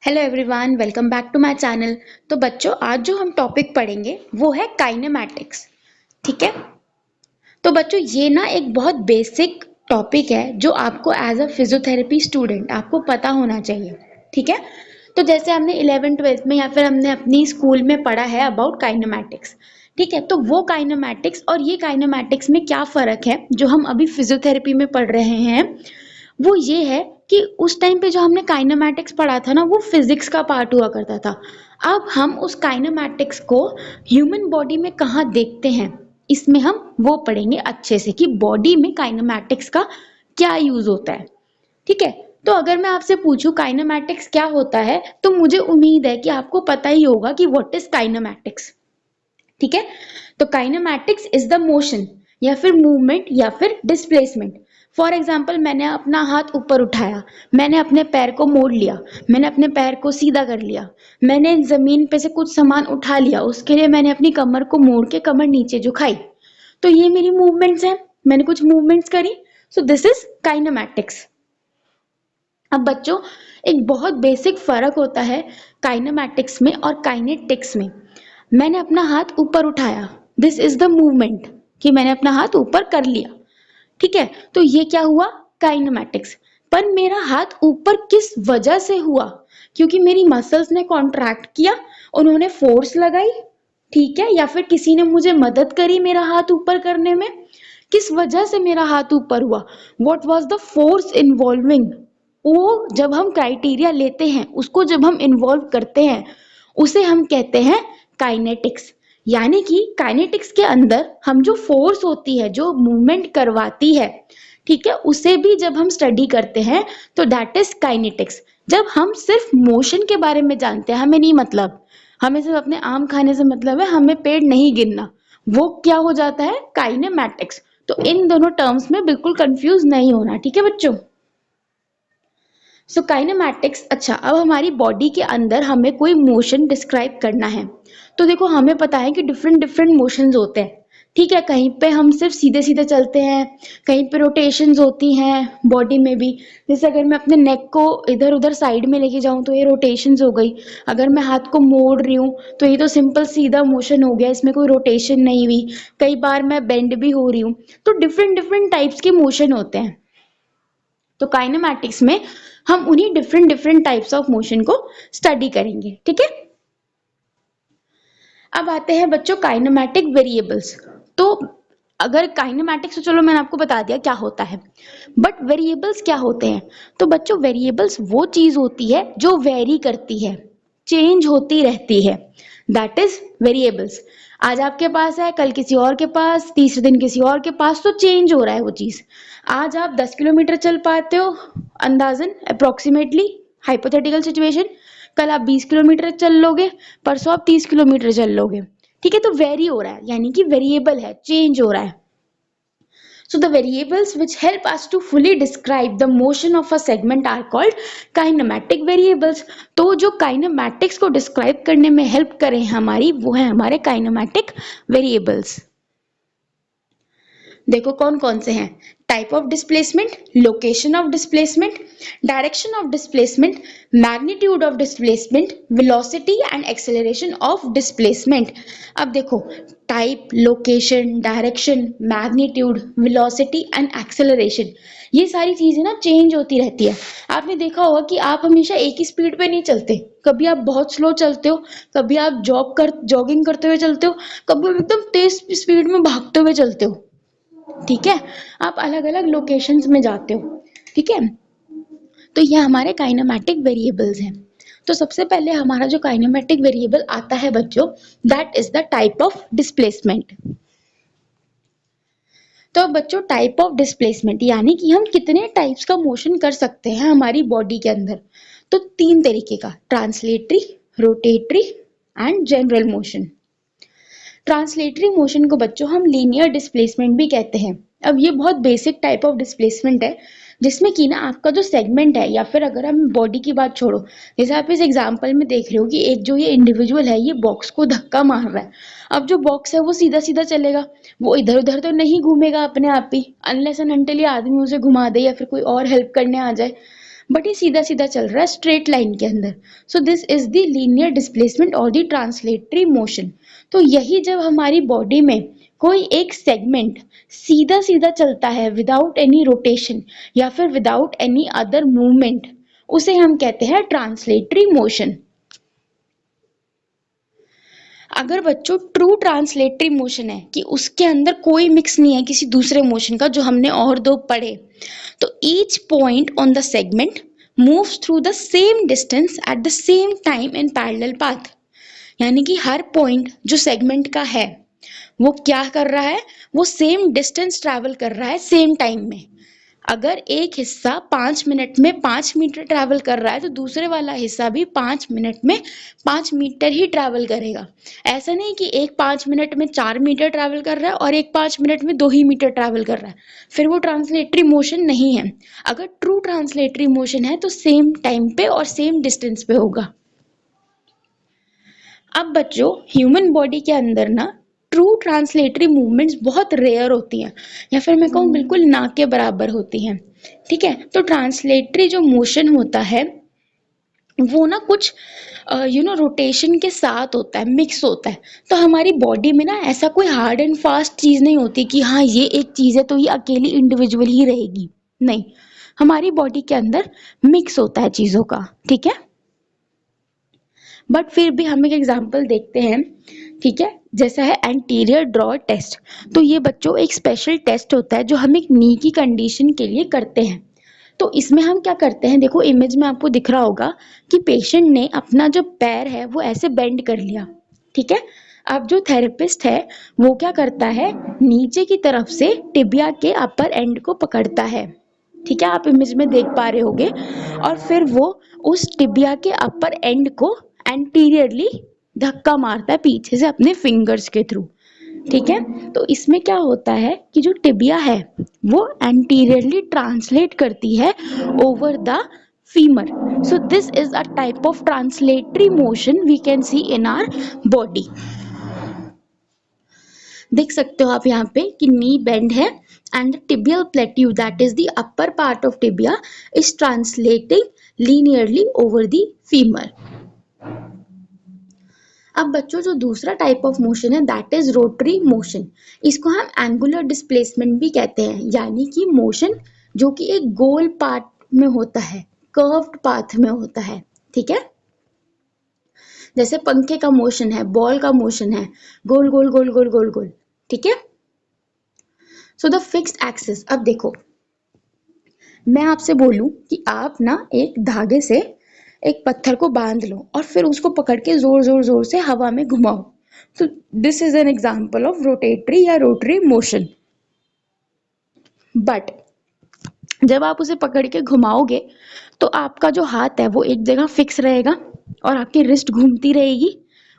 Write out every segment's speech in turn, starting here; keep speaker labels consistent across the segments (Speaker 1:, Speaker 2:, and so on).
Speaker 1: Hello everyone, welcome back to my channel. तो बच्चों, आज जो हम टॉपिक पढ़ेंगे वो है काइनेमैटिक्स। ठीक है। तो बच्चों, ये ना एक बहुत बेसिक टॉपिक है जो आपको एज अ फिजियोथेरेपी स्टूडेंट आपको पता होना चाहिए। ठीक है। तो जैसे हमने 11th 12th में या फिर हमने अपनी स्कूल में पढ़ा है अबाउट काइनेमैटिक्स। ठीक है। तो वो काइनेमैटिक्स और ये काइनेमैटिक्स में क्या फर्क है जो हम अभी फिजियोथेरेपी में पढ़ रहे हैं, वो ये है कि उस टाइम पे जो हमने काइनेमैटिक्स पढ़ा था ना, वो फिजिक्स का पार्ट हुआ करता था। अब हम उस काइनेमैटिक्स को ह्यूमन बॉडी में कहाँ देखते हैं, इसमें हम वो पढ़ेंगे अच्छे से कि बॉडी में काइनेमैटिक्स का क्या यूज होता है। ठीक है। तो अगर मैं आपसे पूछूं काइनेमैटिक्स क्या होता है, तो मुझे उम्मीद है कि आपको पता ही होगा कि व्हाट इज काइनेमैटिक्स। ठीक है। तो काइनेमैटिक्स इज द मोशन या फिर मूवमेंट या फिर डिस्प्लेसमेंट। फॉर एग्जाम्पल, मैंने अपना हाथ ऊपर उठाया, मैंने अपने पैर को मोड़ लिया, मैंने अपने पैर को सीधा कर लिया, मैंने जमीन पे से कुछ सामान उठा लिया, उसके लिए मैंने अपनी कमर को मोड़ के कमर नीचे झुकाई। तो ये मेरी मूवमेंट्स हैं, मैंने कुछ मूवमेंट्स करी। सो दिस इज काइनेमैटिक्स। अब बच्चों, एक बहुत बेसिक फर्क होता है काइनेमैटिक्स में और काइनेटिक्स में। मैंने अपना हाथ ऊपर उठाया, दिस इज द मूवमेंट, कि मैंने अपना हाथ ऊपर कर लिया। ठीक है। तो ये क्या हुआ, काइनेमैटिक्स। पर मेरा हाथ ऊपर किस वजह से हुआ, क्योंकि मेरी मसल्स ने कॉन्ट्रैक्ट किया, उन्होंने फोर्स लगाई। ठीक है। या फिर किसी ने मुझे मदद करी मेरा हाथ ऊपर करने में। किस वजह से मेरा हाथ ऊपर हुआ, what was the force involving, वो जब हम क्राइटेरिया लेते हैं, उसको जब हम इन्वॉल्व करते हैं, उसे हम कहते हैं काइनेटिक्स। यानी कि काइनेटिक्स के अंदर हम जो फोर्स होती है, जो मूवमेंट करवाती है, ठीक है, उसे भी जब हम स्टडी करते हैं तो दैट इज काइनेटिक्स। जब हम सिर्फ मोशन के बारे में जानते हैं, हमें नहीं मतलब, हमें सिर्फ अपने आम खाने से मतलब है, हमें पेड़ नहीं गिनना, वो क्या हो जाता है, काइनेमैटिक्स। तो इन दोनों टर्म्स में बिल्कुल कंफ्यूज नहीं होना। ठीक है बच्चों। सो काइनेमैटिक्स। अच्छा, अब हमारी बॉडी के अंदर हमें कोई मोशन डिस्क्राइब करना है, तो देखो हमें पता है कि डिफरेंट डिफरेंट मोशंस होते हैं। ठीक है। कहीं पे हम सिर्फ सीधे सीधे चलते हैं, कहीं पे रोटेशंस होती हैं बॉडी में भी। जैसे अगर मैं अपने नेक को इधर उधर साइड में लेके जाऊं तो ये रोटेशंस हो गई। अगर मैं हाथ को मोड़ रही हूँ तो ये तो सिंपल सीधा मोशन हो गया, इसमें कोई रोटेशन नहीं हुई। कई बार मैं बेंड भी हो रही हूँ। तो डिफरेंट डिफरेंट टाइप्स के मोशन होते हैं। तो काइनेमैटिक्स में हम उन्हीं different different types of motion को स्टडी करेंगे। ठीक है। अब आते हैं बच्चों काइनेमैटिक वेरिएबल्स। तो अगर काइनेमैटिक्स, तो चलो मैंने आपको बता दिया क्या होता है, बट वेरिएबल्स क्या होते हैं। तो बच्चों, वेरिएबल्स वो चीज होती है जो वेरी करती है, चेंज होती रहती है, दैट इज वेरिएबल्स। आज आपके पास है, कल किसी और के पास, तीसरे दिन किसी और के पास, तो चेंज हो रहा है वो चीज। आज आप 10 किलोमीटर चल पाते हो अंदाजन, अप्रोक्सीमेटली, हाइपोथेटिकल सिचुएशन। कल आप 20 किलोमीटर चल लोगे, परसों आप 30 किलोमीटर चल लोगे। ठीक है। तो वेरी हो रहा है, यानी कि वेरिएबल है, चेंज हो रहा है। So the variables which help us to fully describe the motion of a segment are called kinematic variables. तो जो kinematics को describe करने में help करें हमारी, वो है हमारे kinematic variables। देखो कौन कौन से हैं, type of displacement, location of displacement, direction of displacement, magnitude of displacement, velocity and acceleration of displacement. अब देखो, type, location, direction, magnitude, velocity and acceleration, ये सारी चीजें ना चेंज होती रहती है। आपने देखा होगा कि आप हमेशा एक ही स्पीड पे नहीं चलते, कभी आप बहुत स्लो चलते हो, कभी आप जॉगिंग करते हुए चलते हो, कभी आप एकदम तेज स्पीड में भागते हुए चलते हो। ठीक है। आप अलग अलग लोकेशंस में जाते हो। ठीक है। तो ये हमारे काइनेमैटिक वेरिएबल्स हैं। तो सबसे पहले हमारा जो काइनेमैटिक वेरिएबल आता है बच्चों, that is the type of displacement. तो बच्चों, टाइप ऑफ डिस्प्लेसमेंट यानी कि हम कितने टाइप्स का मोशन कर सकते हैं हमारी बॉडी के अंदर। तो तीन तरीके का, translatory, rotatory and general motion. Translatory motion को बच्चों हम लीनियर डिस्प्लेसमेंट भी कहते हैं। अब ये बहुत बेसिक टाइप ऑफ डिस्प्लेसमेंट है, जिसमें कि ना आपका जो सेगमेंट है, या फिर अगर हम बॉडी की बात छोड़ो, जैसे आप इस एग्जांपल में देख रहे हो कि एक जो ये इंडिविजुअल है, ये बॉक्स को धक्का मार रहा है। अब जो बॉक्स है वो सीधा सीधा चलेगा, वो इधर उधर तो नहीं घूमेगा अपने आप ही, अनलेस एंड अनटिल ये आदमी उसे घुमा दे या फिर कोई और हेल्प करने आ जाए। बट ये सीधा सीधा चल रहा है स्ट्रेट लाइन के अंदर। सो this is the linear displacement और द ट्रांसलेटरी मोशन। तो यही जब हमारी बॉडी में कोई एक सेगमेंट सीधा सीधा चलता है विदाउट एनी रोटेशन या फिर विदाउट एनी अदर मूवमेंट, उसे हम कहते हैं ट्रांसलेटरी मोशन। अगर बच्चों ट्रू ट्रांसलेटरी मोशन है कि उसके अंदर कोई मिक्स नहीं है किसी दूसरे मोशन का, जो हमने और दो पढ़े, तो each point on the segment moves through the same distance at the same time in parallel path. यानी कि हर पॉइंट जो सेगमेंट का है वो क्या कर रहा है, वो सेम डिस्टेंस ट्रैवल कर रहा है सेम टाइम में। अगर एक हिस्सा 5 मिनट में 5 मीटर ट्रैवल कर रहा है तो दूसरे वाला हिस्सा भी 5 मिनट में 5 मीटर ही ट्रैवल करेगा। ऐसा नहीं कि एक 5 मिनट में 4 मीटर ट्रैवल कर रहा है और एक 5 मिनट में 2 ही मीटर ट्रैवल कर रहा है, फिर वो ट्रांसलेटरी मोशन नहीं है। अगर ट्रू ट्रांसलेटरी मोशन है तो सेम टाइम पे और सेम डिस्टेंस पे होगा। अब बच्चों ह्यूमन बॉडी के अंदर ना ट्रू ट्रांसलेटरी मूवमेंट्स बहुत रेयर होती हैं, या फिर मैं कहूँ बिल्कुल ना के बराबर होती हैं। ठीक है, तो ट्रांसलेटरी जो मोशन होता है वो ना कुछ रोटेशन के साथ होता है, मिक्स होता है। तो हमारी बॉडी में ना ऐसा कोई हार्ड एंड फास्ट चीज नहीं होती कि हाँ ये एक चीज है तो ये अकेली इंडिविजुअल ही रहेगी, नहीं। हमारी बॉडी के अंदर मिक्स होता है चीजों का, ठीक है। बट फिर भी हम एक एग्जांपल देखते हैं, ठीक है, जैसा है एंटीरियर ड्रॉ टेस्ट। तो ये बच्चों एक स्पेशल टेस्ट होता है जो हम एक नी की कंडीशन के लिए करते हैं। तो इसमें हम क्या करते हैं, देखो इमेज में आपको दिख रहा होगा कि पेशेंट ने अपना जो पैर है वो ऐसे बेंड कर लिया, ठीक है। अब जो थेरेपिस्ट है वो क्या करता है, नीचे की तरफ से टिबिया के अपर एंड को पकड़ता है, ठीक है, आप इमेज में देख पा रहे होगे। और फिर वो उस टिबिया के अपर एंड को एंटीरियरली धक्का मारता है पीछे से अपने फिंगर्स के थ्रू, ठीक है। तो इसमें क्या होता है कि जो टिबिया है वो एंटीरियरली ट्रांसलेट करती है over the femur. So this is a type of translatory motion we can see in our body. देख सकते हो आप यहाँ पे कि नी बेंड है and tibial plateau that is the upper part of tibia is translating linearly over the femur। अब बच्चों जो दूसरा टाइप ऑफ मोशन है दैट इज रोटरी मोशन। इसको हम एंगुलर डिस्प्लेसमेंट भी कहते हैं, यानी कि मोशन जो कि एक गोल पाथ में होता है, कर्व्ड पाथ में होता है, ठीक है। जैसे पंखे का मोशन है, बॉल का मोशन है, गोल गोल गोल गोल गोल गोल, ठीक है। सो द फिक्स्ड एक्सिस, अब देखो मैं आपसे बोलूं कि आप ना एक धागे से एक पत्थर को बांध लो और फिर उसको पकड़ के जोर जोर जोर से हवा में घुमाओ, तो this is an example of rotatory या रोटरी मोशन। बट जब आप उसे पकड़ के घुमाओगे तो आपका जो हाथ है वो एक जगह फिक्स रहेगा और आपकी रिस्ट घूमती रहेगी।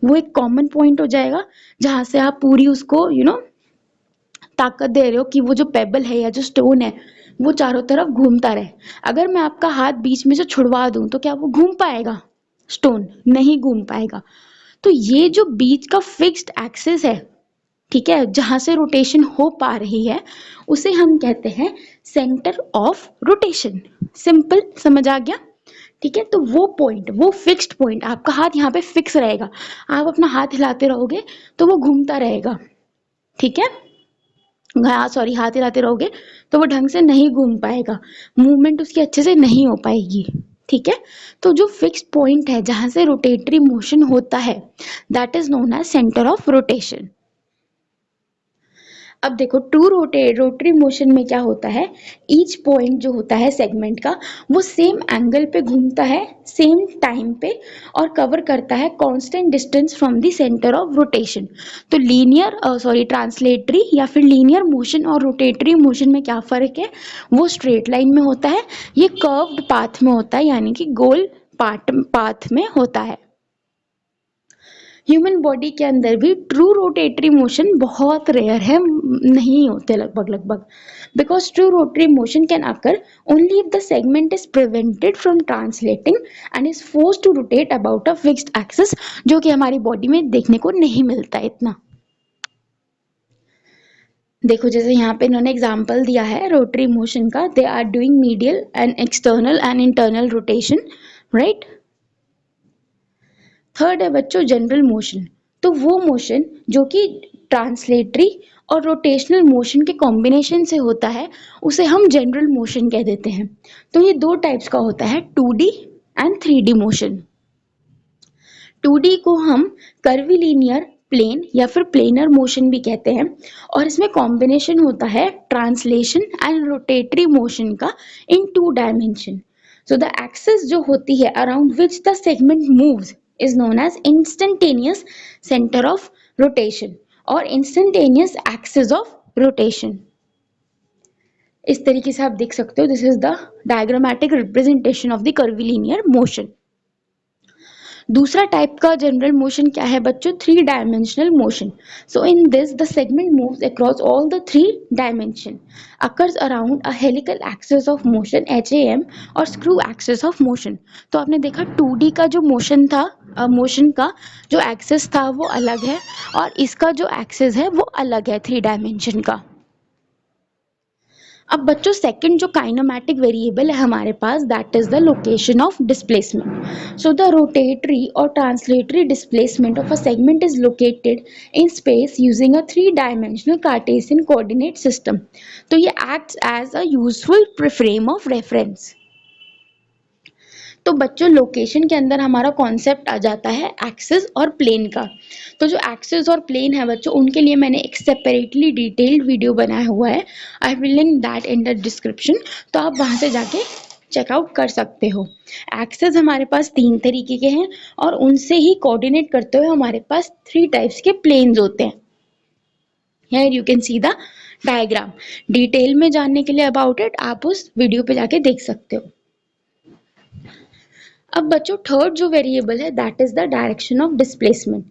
Speaker 1: वो एक कॉमन पॉइंट हो जाएगा जहां से आप पूरी उसको ताकत दे रहे हो कि वो जो पेबल है या जो स्टोन है वो चारों तरफ घूमता रहे। अगर मैं आपका हाथ बीच में से छुड़वा दूं तो क्या वो घूम पाएगा? स्टोन नहीं घूम पाएगा। तो ये जो बीच का फिक्स्ड एक्सिस है, ठीक है, जहां से रोटेशन हो पा रही है, उसे हम कहते हैं सेंटर ऑफ रोटेशन। सिंपल, समझ आ गया? ठीक है, तो वो पॉइंट, वो फिक्स्ड पॉइंट, आपका हाथ यहाँ पे फिक्स रहेगा, आप अपना हाथ हिलाते रहोगे तो वो घूमता रहेगा, ठीक है। हाँ सॉरी, हाथ हिलाते रहोगे तो वो ढंग से नहीं घूम पाएगा, मूवमेंट उसकी अच्छे से नहीं हो पाएगी, ठीक है। तो जो फिक्स्ड पॉइंट है जहां से रोटेटरी मोशन होता है that is known as centre of rotation. अब देखो ट्रू रोटरी मोशन में क्या होता है, ईच पॉइंट जो होता है सेगमेंट का वो सेम एंगल पे घूमता है सेम टाइम पे और कवर करता है constant distance from the centre of rotation. तो लीनियर ट्रांसलेटरी या फिर लीनियर मोशन और रोटेटरी मोशन में क्या फर्क है, वो स्ट्रेट लाइन में होता है, ये कर्व्ड पाथ में होता है, यानी कि गोल पाथ में होता है। ह्यूमन बॉडी के अंदर भी ट्रू रोटेटरी मोशन बहुत रेयर है, नहीं होते लगभग लगभग, because true rotary motion can occur only if the segment is prevented from translating and is force to rotate about a fixed axis, जो कि हमारी बॉडी में देखने को नहीं मिलता इतना। देखो जैसे यहाँ पे इन्होंने एग्जाम्पल दिया है रोटरी मोशन का, they are doing medial and external and internal rotation, right. Third है बच्चों जनरल मोशन। तो वो मोशन जो कि ट्रांसलेटरी और रोटेशनल मोशन के कॉम्बिनेशन से होता है उसे हम जनरल मोशन कह देते हैं। तो ये दो टाइप्स का होता है, 2D and 3D motion. 2D को हम कर्विलीनियर, प्लेन या फिर प्लेनर मोशन भी कहते हैं, और इसमें कॉम्बिनेशन होता है ट्रांसलेशन एंड रोटेटरी मोशन का in 2 dimension. So the axis जो होती है around which the segment moves is known as instantaneous centre of rotation और इंस्टेंटेनियस एक्सिस ऑफ रोटेशन। इस तरीके से आप देख सकते हो, this is the diagrammatic representation of the curvilinear motion. दूसरा टाइप का जनरल मोशन क्या है बच्चों, 3 dimensional motion. So in this the segment moves across all the 3 dimension, occurs around a helical axis of motion HAM और screw axis of motion. तो आपने देखा 2D का जो मोशन था, मोशन का जो एक्सिस था वो अलग है और इसका जो एक्सिस है वो अलग है 3 डायमेंशन का। अब बच्चों सेकंड जो काइनेमैटिक वेरिएबल है हमारे पास, that is the location of displacement. So the rotatory और translatory displacement of a segment is located in space using a 3 dimensional Cartesian coordinate system. तो ये acts as a useful frame of reference. तो बच्चों location के अंदर हमारा concept आ जाता है एक्सिस और प्लेन का। तो जो एक्सिस और प्लेन है बच्चों उनके लिए मैंने एक सेपरेटली डिटेल्ड वीडियो बनाया हुआ है, I will link that in the description, तो आप वहां से जाके चेकआउट कर सकते हो। एक्सिस हमारे पास 3 तरीके के हैं और उनसे ही कोऑर्डिनेट करते हुए हमारे पास 3 टाइप्स के प्लेन्स होते हैं। Here you can see the diagram. Detail में जानने के लिए अबाउट इट आप उस वीडियो पे जाके देख सकते हो। अब बच्चों थर्ड जो वेरिएबल है that is the direction of displacement.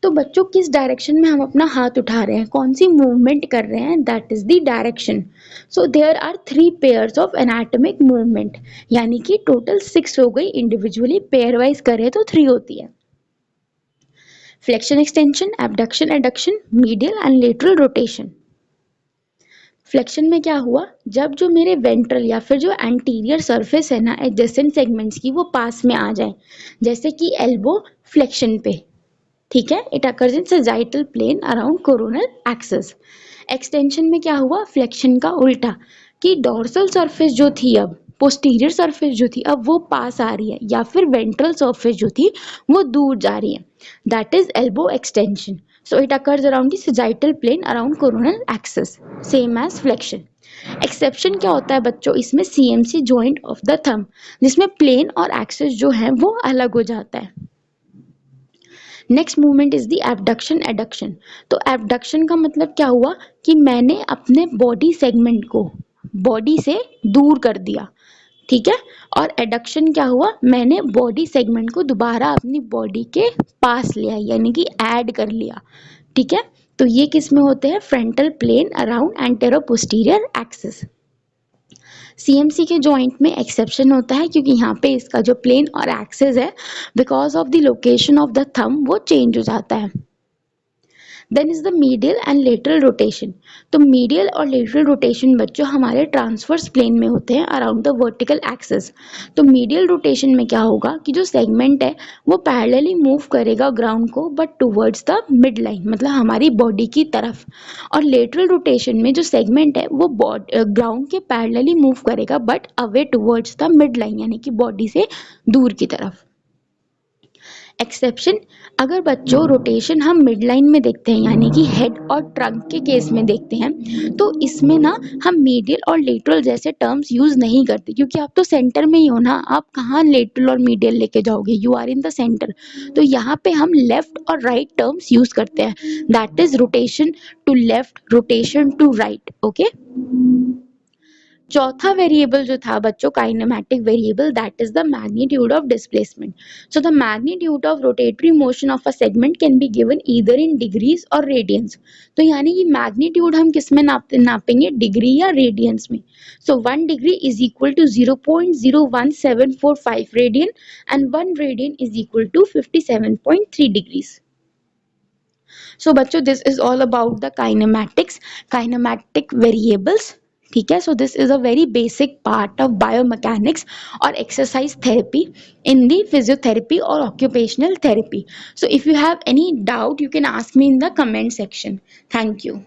Speaker 1: तो बच्चों किस डायरेक्शन में हम अपना हाथ उठा रहे हैं, कौन सी मूवमेंट कर रहे हैं, that is the direction. So there are 3 pairs of anatomic movement, यानी कि टोटल 6 हो गई, इंडिविजुअली पेयर वाइज करें तो 3 होती है। Flexion extension, abduction adduction, medial and lateral rotation. Flexion में क्या हुआ, जब जो मेरे वेंट्रल या फिर जो एंटीरियर सरफेस है ना एडजेसेंट सेगमेंट्स की वो पास में आ जाए, जैसे कि एल्बो फ्लेक्शन पे, ठीक है, it occurs in sagittal plane around coronal axis. Extension में क्या हुआ, फ्लेक्शन का उल्टा, कि डोर्सल सरफेस जो थी अब पोस्टीरियर सरफेस जो थी अब वो पास आ रही है या फिर वेंट्रल सरफेस जो थी वो दूर जा रही है, that is elbow extension. So it occurs around the sagittal plane around coronal axis, same as flexion. Exception क्या होता है बच्चों, इसमें CMC joint of the thumb, जिसमें प्लेन और एक्सिस जो है वो अलग हो जाता है। Next movement is the abduction adduction. तो एबडक्शन का मतलब क्या हुआ कि मैंने अपने बॉडी सेगमेंट को बॉडी से दूर कर दिया, ठीक है, और एडक्शन क्या हुआ, मैंने बॉडी सेगमेंट को दोबारा अपनी बॉडी के पास लिया यानी कि ऐड कर लिया, ठीक है। तो ये किस में होते हैं, frontal plane around antero posterior axis. CMC के जॉइंट में एक्सेप्शन होता है क्योंकि यहाँ पे इसका जो प्लेन और एक्सिस है because of the location of the thumb वो चेंज हो जाता है। Then is the medial and lateral rotation. तो मीडियल और लेटरल रोटेशन बच्चों हमारे ट्रांसवर्स प्लेन में होते हैं अराउंड द वर्टिकल एक्सिस। तो मीडियल रोटेशन में क्या होगा कि जो सेगमेंट है वो पैरेलली मूव करेगा ग्राउंड को but towards the mid line, मतलब हमारी बॉडी की तरफ। और लेटरल रोटेशन में जो सेगमेंट है वो ग्राउंड के पैरेलली मूव करेगा but away towards the mid line, यानी कि बॉडी से दूर की तरफ। एक्सेप्शन, अगर बच्चों रोटेशन हम मिड लाइन में देखते हैं यानी कि हेड और ट्रंक के केस में देखते हैं तो इसमें ना हम मीडियल और लेटरल जैसे टर्म्स यूज नहीं करते क्योंकि आप तो सेंटर में ही हो ना, आप कहाँ लेटरल और मीडियल लेके जाओगे, you are in the centre. तो यहाँ पे हम लेफ्ट और राइट टर्म्स यूज करते हैं, that is rotation to left, rotation to right, okay. चौथा वेरिएबल जो था बच्चों kinematic variable, that is the magnitude of displacement. So the magnitude of rotatory motion of a segment can be given either in degrees और radians. तो यानी कि magnitude हम किस में नापेंगे, डिग्री या रेडियंस में। So 1 degree is equal to 0.01745 radian and 1 radian is equal to 57.3 degrees. So बच्चों this is all about the kinematics, kinematic variables. ठीक है, so this is a very basic part of biomechanics और exercise therapy in the physiotherapy or occupational therapy. So if you have any doubt, you can ask me in the comment section. Thank you.